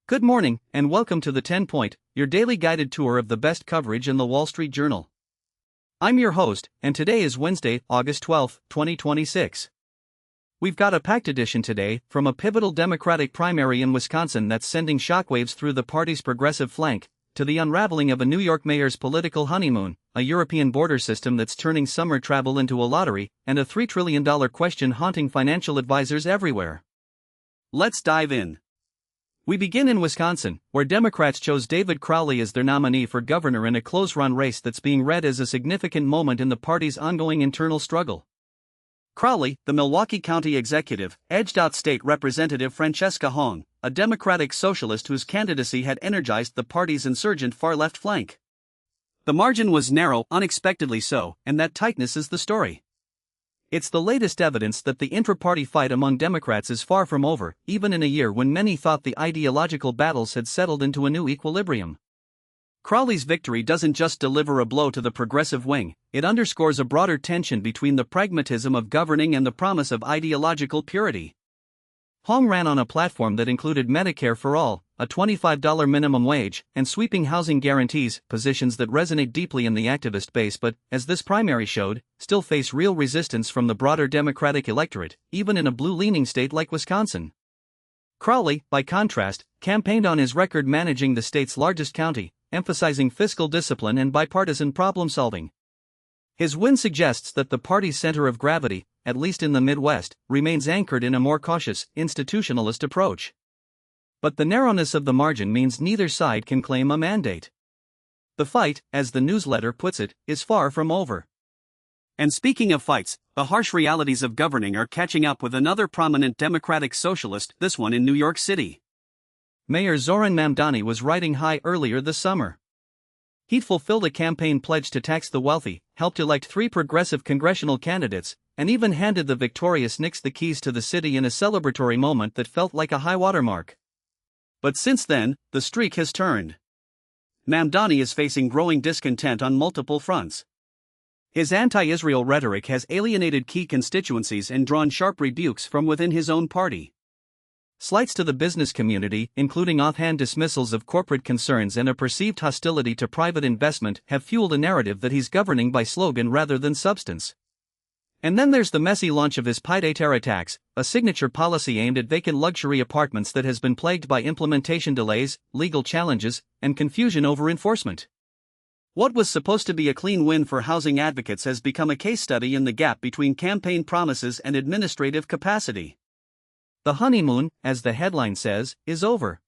Good morning, and welcome to the 10 Point, your daily guided tour of the best coverage in the Wall Street Journal. I'm your host, and today is Wednesday, August 12, 2026. We've got a packed edition today, from a pivotal Democratic primary in Wisconsin that's sending shockwaves through the party's progressive flank, to the unraveling of a New York mayor's political honeymoon, a European border system that's turning summer travel into a lottery, and a $3 trillion question haunting financial advisors everywhere. Let's dive in. We begin in Wisconsin, where Democrats chose David Crowley as their nominee for governor in a close-run race that's being read as a significant moment in the party's ongoing internal struggle. Crowley, the Milwaukee County executive, edged out State Representative Francesca Hong, a Democratic socialist whose candidacy had energized the party's insurgent far-left flank. The margin was narrow, unexpectedly so, and that tightness is the story. It's the latest evidence that the intra-party fight among Democrats is far from over, even in a year when many thought the ideological battles had settled into a new equilibrium. Crowley's victory doesn't just deliver a blow to the progressive wing, it underscores a broader tension between the pragmatism of governing and the promise of ideological purity. Hong ran on a platform that included Medicare for all, a $25 minimum wage, and sweeping housing guarantees, positions that resonate deeply in the activist base but, as this primary showed, still face real resistance from the broader Democratic electorate, even in a blue-leaning state like Wisconsin. Crowley, by contrast, campaigned on his record managing the state's largest county, emphasizing fiscal discipline and bipartisan problem-solving. His win suggests that the party's center of gravity, at least in the Midwest, remains anchored in a more cautious, institutionalist approach. But the narrowness of the margin means neither side can claim a mandate. The fight, as the newsletter puts it, is far from over. And speaking of fights, the harsh realities of governing are catching up with another prominent Democratic socialist, this one in New York City. Mayor Zoran Mamdani was riding high earlier this summer. He'd fulfilled a campaign pledge to tax the wealthy, helped elect 3 progressive congressional candidates, and even handed the victorious Knicks the keys to the city in a celebratory moment that felt like a high watermark. But since then, the streak has turned. Mamdani is facing growing discontent on multiple fronts. His anti-Israel rhetoric has alienated key constituencies and drawn sharp rebukes from within his own party. Slights to the business community, including offhand dismissals of corporate concerns and a perceived hostility to private investment, have fueled a narrative that he's governing by slogan rather than substance. And then there's the messy launch of his pied-à-terre tax, a signature policy aimed at vacant luxury apartments that has been plagued by implementation delays, legal challenges, and confusion over enforcement. What was supposed to be a clean win for housing advocates has become a case study in the gap between campaign promises and administrative capacity. The honeymoon, as the headline says, is over.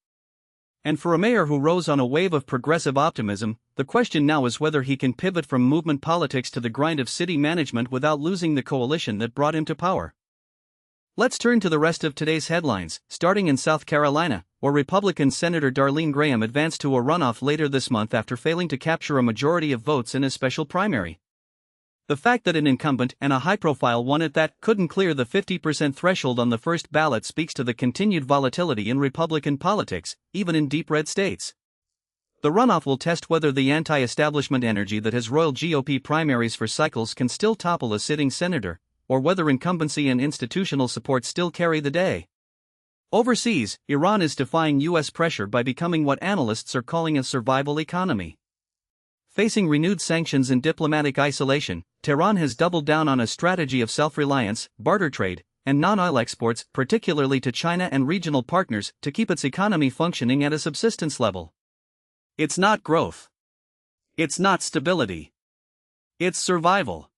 And for a mayor who rose on a wave of progressive optimism, the question now is whether he can pivot from movement politics to the grind of city management without losing the coalition that brought him to power. Let's turn to the rest of today's headlines, starting in South Carolina, where Republican Senator Darlene Graham advanced to a runoff later this month after failing to capture a majority of votes in a special primary. The fact that an incumbent and a high-profile one at that couldn't clear the 50% threshold on the first ballot speaks to the continued volatility in Republican politics, even in deep red states. The runoff will test whether the anti-establishment energy that has roiled GOP primaries for cycles can still topple a sitting senator, or whether incumbency and institutional support still carry the day. Overseas, Iran is defying U.S. pressure by becoming what analysts are calling a survival economy. Facing renewed sanctions and diplomatic isolation, Tehran has doubled down on a strategy of self-reliance, barter trade, and non-oil exports, particularly to China and regional partners, to keep its economy functioning at a subsistence level. It's not growth. It's not stability. It's survival.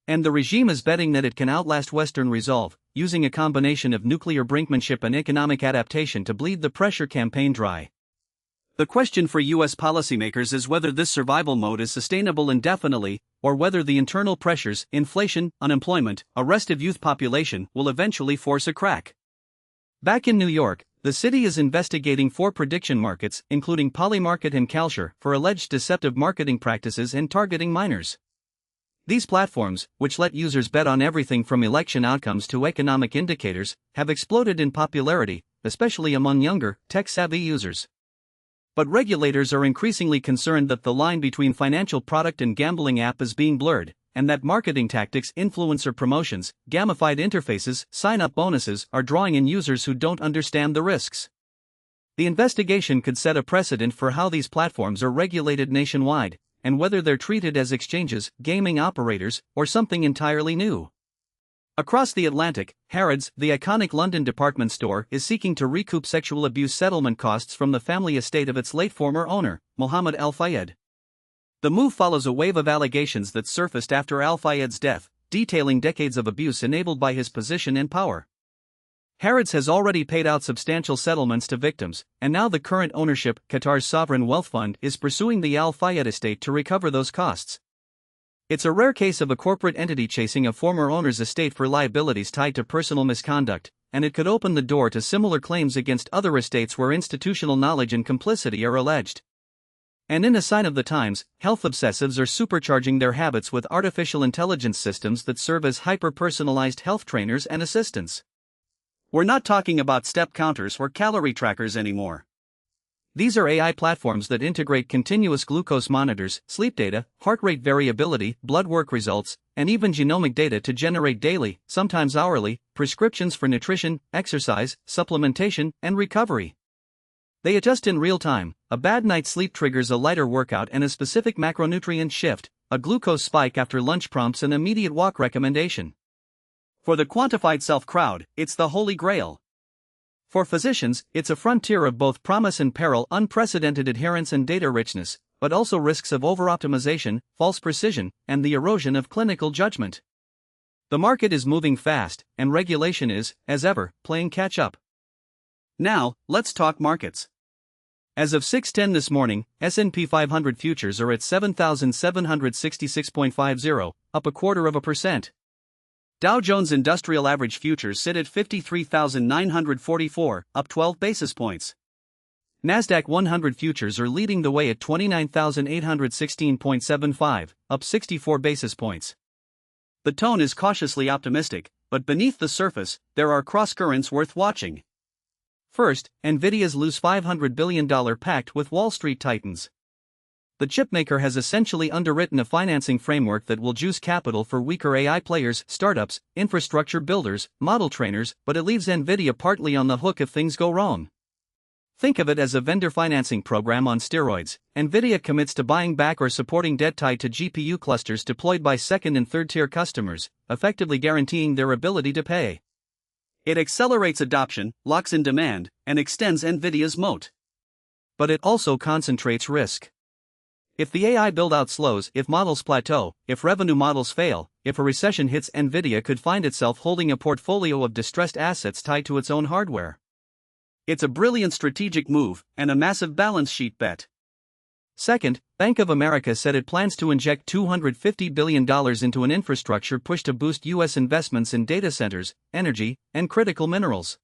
And the regime is betting that it can outlast Western resolve, using a combination of nuclear brinkmanship and economic adaptation to bleed the pressure campaign dry. The question for U.S. policymakers is whether this survival mode is sustainable indefinitely, or whether the internal pressures, inflation, unemployment, a restive youth population, will eventually force a crack. Back in New York, the city is investigating 4 prediction markets, including Polymarket and Kalshare, for alleged deceptive marketing practices and targeting minors. These platforms, which let users bet on everything from election outcomes to economic indicators, have exploded in popularity, especially among younger, tech-savvy users. But regulators are increasingly concerned that the line between financial product and gambling app is being blurred, and that marketing tactics, influencer promotions, gamified interfaces, sign-up bonuses are drawing in users who don't understand the risks. The investigation could set a precedent for how these platforms are regulated nationwide, and whether they're treated as exchanges, gaming operators, or something entirely new. Across the Atlantic, Harrods, the iconic London department store, is seeking to recoup sexual abuse settlement costs from the family estate of its late former owner, Mohammed Al Fayed. The move follows a wave of allegations that surfaced after Al Fayed's death, detailing decades of abuse enabled by his position and power. Harrods has already paid out substantial settlements to victims, and now the current ownership, Qatar's sovereign wealth fund, is pursuing the Al Fayed estate to recover those costs. It's a rare case of a corporate entity chasing a former owner's estate for liabilities tied to personal misconduct, and it could open the door to similar claims against other estates where institutional knowledge and complicity are alleged. And in a sign of the times, health obsessives are supercharging their habits with artificial intelligence systems that serve as hyper-personalized health trainers and assistants. We're not talking about step counters or calorie trackers anymore. These are AI platforms that integrate continuous glucose monitors, sleep data, heart rate variability, blood work results, and even genomic data to generate daily, sometimes hourly, prescriptions for nutrition, exercise, supplementation, and recovery. They adjust in real time. A bad night's sleep triggers a lighter workout and a specific macronutrient shift, a glucose spike after lunch prompts an immediate walk recommendation. For the quantified self crowd, it's the holy grail. For physicians, it's a frontier of both promise and peril, unprecedented adherence and data richness, but also risks of over-optimization, false precision, and the erosion of clinical judgment. The market is moving fast, and regulation is, as ever, playing catch-up. Now, let's talk markets. As of 6:10 this morning, S&P 500 futures are at 7,766.50, up 0.25%. Dow Jones Industrial Average futures sit at 53,944, up 12 basis points. Nasdaq 100 futures are leading the way at 29,816.75, up 64 basis points. The tone is cautiously optimistic, but beneath the surface, there are cross-currents worth watching. First, Nvidia's loose $500 billion pact with Wall Street titans. The chipmaker has essentially underwritten a financing framework that will juice capital for weaker AI players, startups, infrastructure builders, model trainers, but it leaves Nvidia partly on the hook if things go wrong. Think of it as a vendor financing program on steroids. Nvidia commits to buying back or supporting debt tied to GPU clusters deployed by second and third-tier customers, effectively guaranteeing their ability to pay. It accelerates adoption, locks in demand, and extends Nvidia's moat. But it also concentrates risk. If the AI build-out slows, if models plateau, if revenue models fail, if a recession hits, Nvidia could find itself holding a portfolio of distressed assets tied to its own hardware. It's a brilliant strategic move, and a massive balance sheet bet. Second, Bank of America said it plans to inject $250 billion into an infrastructure push to boost U.S. investments in data centers, energy, and critical minerals.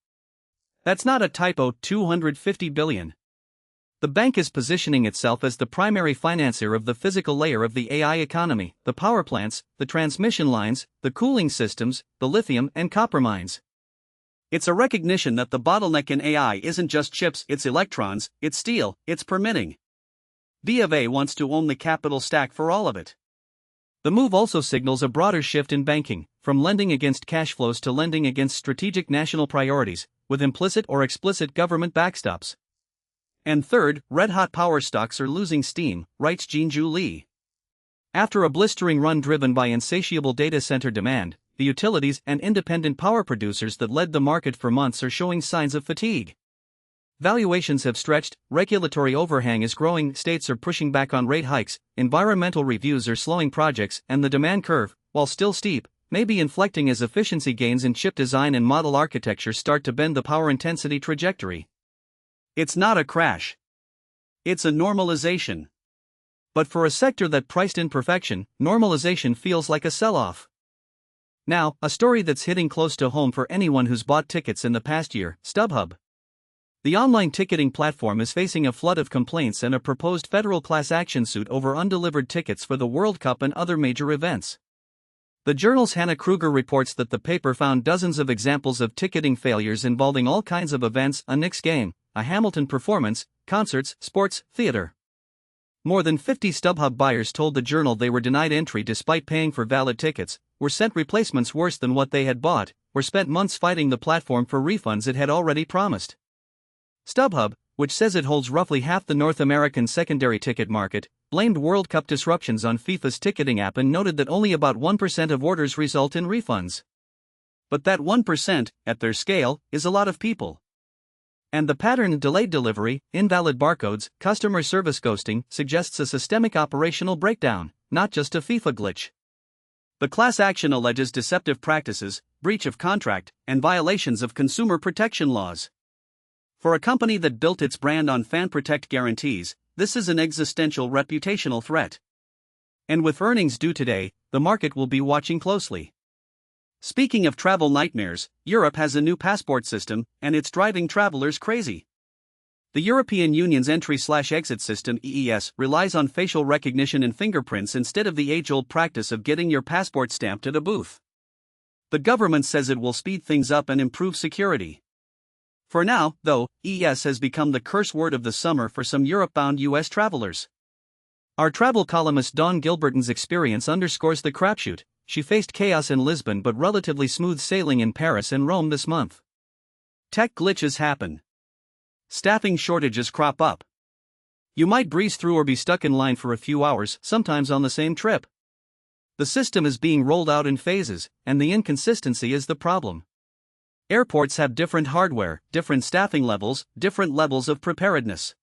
That's not a typo, $250 billion. The bank is positioning itself as the primary financier of the physical layer of the AI economy, the power plants, the transmission lines, the cooling systems, the lithium and copper mines. It's a recognition that the bottleneck in AI isn't just chips, it's electrons, it's steel, it's permitting. B of A wants to own the capital stack for all of it. The move also signals a broader shift in banking, from lending against cash flows to lending against strategic national priorities, with implicit or explicit government backstops. And third, red-hot power stocks are losing steam, writes Jean-Ju Lee. After a blistering run driven by insatiable data center demand, the utilities and independent power producers that led the market for months are showing signs of fatigue. Valuations have stretched, regulatory overhang is growing, states are pushing back on rate hikes, environmental reviews are slowing projects, and the demand curve, while still steep, may be inflecting as efficiency gains in chip design and model architecture start to bend the power intensity trajectory. It's not a crash. It's a normalization. But for a sector that priced in perfection, normalization feels like a sell-off. Now, a story that's hitting close to home for anyone who's bought tickets in the past year, StubHub. The online ticketing platform is facing a flood of complaints and a proposed federal class action suit over undelivered tickets for the World Cup and other major events. The Journal's Hannah Kruger reports that the paper found dozens of examples of ticketing failures involving all kinds of events: a Knicks game, a Hamilton performance, concerts, sports, theater. More than 50 StubHub buyers told the Journal they were denied entry despite paying for valid tickets, were sent replacements worse than what they had bought, or spent months fighting the platform for refunds it had already promised. StubHub, which says it holds roughly half the North American secondary ticket market, blamed World Cup disruptions on FIFA's ticketing app and noted that only about 1% of orders result in refunds. But that 1%, at their scale, is a lot of people. And the pattern: delayed delivery, invalid barcodes, customer service ghosting suggests a systemic operational breakdown, not just a FIFA glitch. The class action alleges deceptive practices, breach of contract, and violations of consumer protection laws. For a company that built its brand on fan protect guarantees, this is an existential reputational threat. And with earnings due today, the market will be watching closely. Speaking of travel nightmares, Europe has a new passport system, and it's driving travelers crazy. The European Union's entry/exit system (EES) relies on facial recognition and fingerprints instead of the age-old practice of getting your passport stamped at a booth. The government says it will speed things up and improve security. For now, though, EES has become the curse word of the summer for some Europe-bound US travelers. Our travel columnist Dawn Gilberton's experience underscores the crapshoot. She faced chaos in Lisbon but relatively smooth sailing in Paris and Rome this month. Tech glitches happen. Staffing shortages crop up. You might breeze through or be stuck in line for a few hours, sometimes on the same trip. The system is being rolled out in phases, and the inconsistency is the problem. Airports have different hardware, different staffing levels, different levels of preparedness.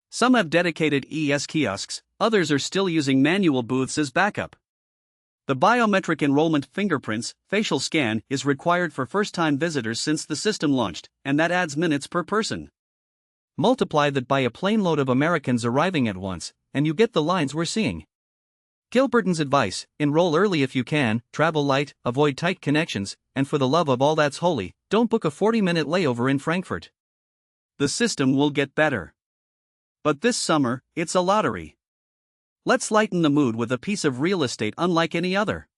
Some have dedicated EES kiosks, others are still using manual booths as backup. The biometric enrollment fingerprints, facial scan, is required for first-time visitors since the system launched, and that adds minutes per person. Multiply that by a plane load of Americans arriving at once, and you get the lines we're seeing. Gilberton's advice: enroll early if you can, travel light, avoid tight connections, and for the love of all that's holy, don't book a 40-minute layover in Frankfurt. The system will get better. But this summer, it's a lottery. Let's lighten the mood with a piece of real estate unlike any other.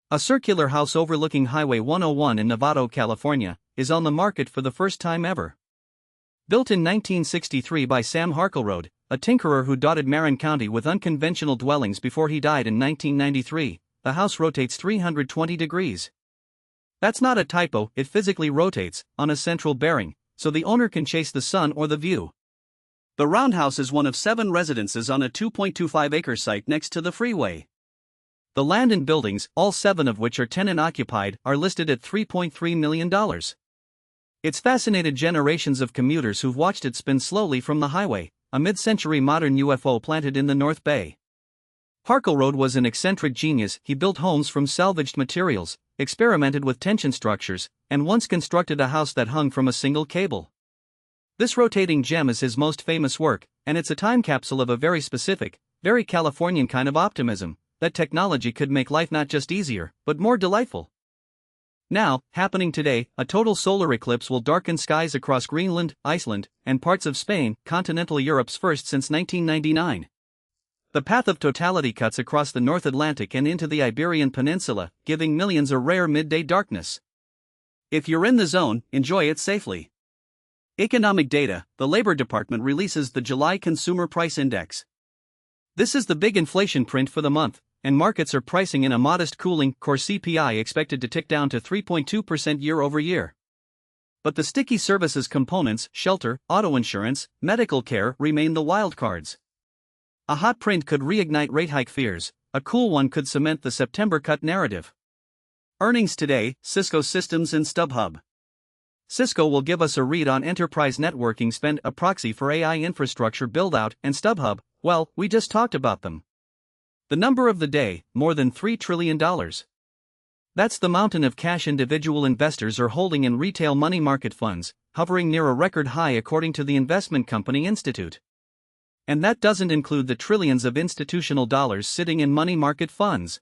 A circular house overlooking Highway 101 in Novato, California, is on the market for the first time ever. Built in 1963 by Sam Harkleroad, a tinkerer who dotted Marin County with unconventional dwellings before he died in 1993, the house rotates 320 degrees. That's not a typo, it physically rotates, on a central bearing, so the owner can chase the sun or the view. The roundhouse is one of 7 residences on a 2.25-acre site next to the freeway. The land and buildings, all 7 of which are tenant-occupied, are listed at $3.3 million. It's fascinated generations of commuters who've watched it spin slowly from the highway, a mid-century modern UFO planted in the North Bay. Harkleroad was an eccentric genius. He built homes from salvaged materials, experimented with tension structures, and once constructed a house that hung from a single cable. This rotating gem is his most famous work, and it's a time capsule of a very specific, very Californian kind of optimism, that technology could make life not just easier, but more delightful. Now, happening today, a total solar eclipse will darken skies across Greenland, Iceland, and parts of Spain, continental Europe's first since 1999. The path of totality cuts across the North Atlantic and into the Iberian Peninsula, giving millions a rare midday darkness. If you're in the zone, enjoy it safely. Economic data: the Labor Department releases the July Consumer Price Index. This is the big inflation print for the month, and markets are pricing in a modest cooling. Core CPI expected to tick down to 3.2% year over year. But the sticky services components, shelter, auto insurance, medical care, remain the wildcards. A hot print could reignite rate hike fears, a cool one could cement the September cut narrative. Earnings today: Cisco Systems and StubHub. Cisco will give us a read on enterprise networking spend, a proxy for AI infrastructure build-out, and StubHub, well, we just talked about them. The number of the day: more than $3 trillion. That's the mountain of cash individual investors are holding in retail money market funds, hovering near a record high according to the Investment Company Institute. And that doesn't include the trillions of institutional dollars sitting in money market funds.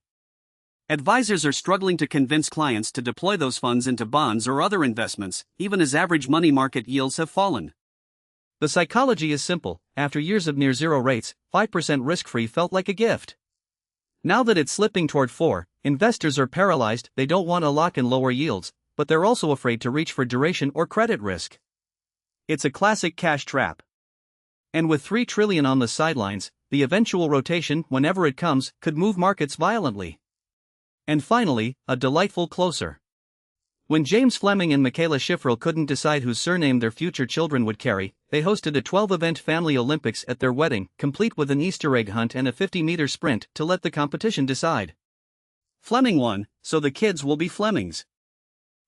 Advisors are struggling to convince clients to deploy those funds into bonds or other investments, even as average money market yields have fallen. The psychology is simple: after years of near-zero rates, 5% risk-free felt like a gift. Now that it's slipping toward 4%, investors are paralyzed. They don't want to lock in lower yields, but they're also afraid to reach for duration or credit risk. It's a classic cash trap. And with $3 trillion on the sidelines, the eventual rotation, whenever it comes, could move markets violently. And finally, a delightful closer. When James Fleming and Michaela Schifferl couldn't decide whose surname their future children would carry, they hosted a 12-event family Olympics at their wedding, complete with an Easter egg hunt and a 50-meter sprint to let the competition decide. Fleming won, so the kids will be Flemings.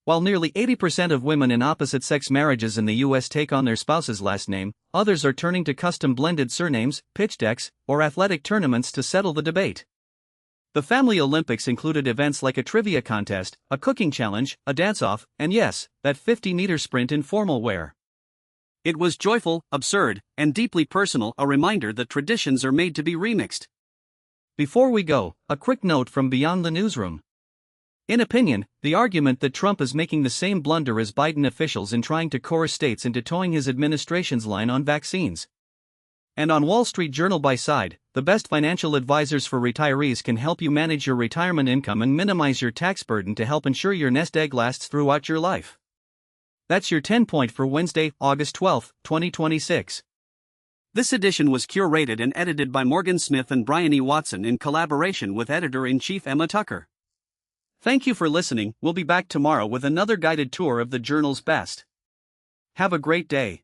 While nearly 80% of women in opposite-sex marriages in the U.S. take on their spouse's last name, others are turning to custom-blended surnames, pitch decks, or athletic tournaments to settle the debate. The Family Olympics included events like a trivia contest, a cooking challenge, a dance-off, and yes, that 50-meter sprint in formal wear. It was joyful, absurd, and deeply personal, a reminder that traditions are made to be remixed. Before we go, a quick note from beyond the newsroom. In opinion, the argument that Trump is making the same blunder as Biden officials in trying to coerce states into toeing his administration's line on vaccines. And on Wall Street Journal by Side, the best financial advisors for retirees can help you manage your retirement income and minimize your tax burden to help ensure your nest egg lasts throughout your life. That's your 10-point for Wednesday, August 12, 2026. This edition was curated and edited by Morgan Smith and Brian E. Watson in collaboration with Editor-in-Chief Emma Tucker. Thank you for listening. We'll be back tomorrow with another guided tour of the journal's best. Have a great day.